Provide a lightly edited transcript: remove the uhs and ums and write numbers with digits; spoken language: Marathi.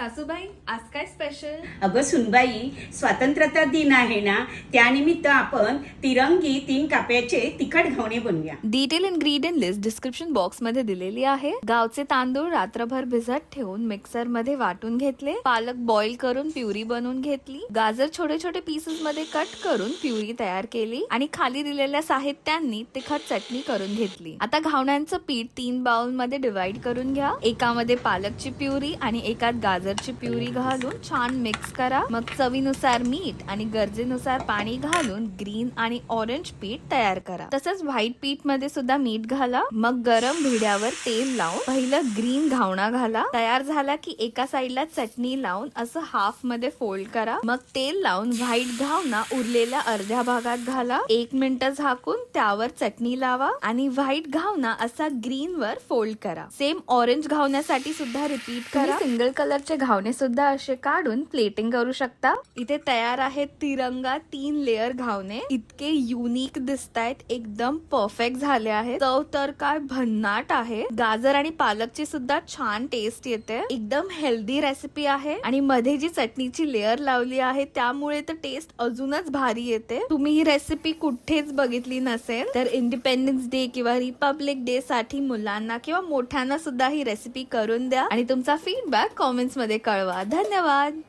सासूबाई आज काय स्पेशल? अगं सुनबाई, स्वातंत्र्यता दिन आहे ना, त्यानिमित्त आपण तिरंगी 3 काप्याचे तिखट घावणे बनवूया. Detail ingredient list description box मध्ये दिलेली आहे. गावचे तांदूळ रात्रभर भिजत ठेवून मिक्सर मध्ये वाटून घेतले. पालक बॉईल करून प्युरी बनवून घेतली. गाजर छोटे छोटे पीसेस मध्ये कट करून प्युरी तयार केली आणि खाली दिलेल्या साहित्यांनी तिखट चटणी करून घेतली. आता घावण्यांचं पीठ 3 बाउल मध्ये डिवाइड करून घ्या. एकामध्ये पालकची प्युरी आणि एकात गाजरची प्युरी घालून छान मिक्स करा. मग चवीनुसार मीठ आणि गरजेनुसार पाणी घालून ग्रीन आणि ऑरेंज पीठ तयार करा. तसंच व्हाईट पीठ मध्ये सुद्धा मीठ घाला. मग गरम भिड्यावर तेल लावून पहिलं ग्रीन घावणा घाला. तयार झाला की एका साइडला चटणी लावून असं हाफ मध्ये फोल्ड करा. मग तेल लावून व्हाईट घावणा उरलेल्या अर्ध्या भागात घाला. 1 मिनिट झाकून त्यावर चटणी लावा आणि व्हाईट घावणा असा ग्रीन वर फोल्ड करा. सेम ऑरेंज घावण्यासाठी सुद्धा रिपीट करा. सिंगल कलरचे घावणे सुद्धा असे काढून प्लेटिंग करू शकता. इथे तयार आहेत तिरंगा 3 लेअर घावणे. इतके युनिक दिसतायत, एकदम परफेक्ट झाले आहेत. चव तर काय भन्नाट आहे. गाजर आणि पालकची सुद्धा छान टेस्ट येते. एकदम हेल्दी रेसिपी आहे आणि मध्ये जी चटणीची लेअर लावली आहे त्यामुळे तर टेस्ट अजूनच भारी येते. तुम्ही ही रेसिपी कुठेच बघितली नसेल तर इंडिपेंडन्स डे किंवा रिपब्लिक डे साठी मुलांना किंवा मोठ्यांना सुद्धा ही रेसिपी करून द्या आणि तुमचा फीडबॅक कॉमेंट्स मध्ये कळवा. धन्यवाद.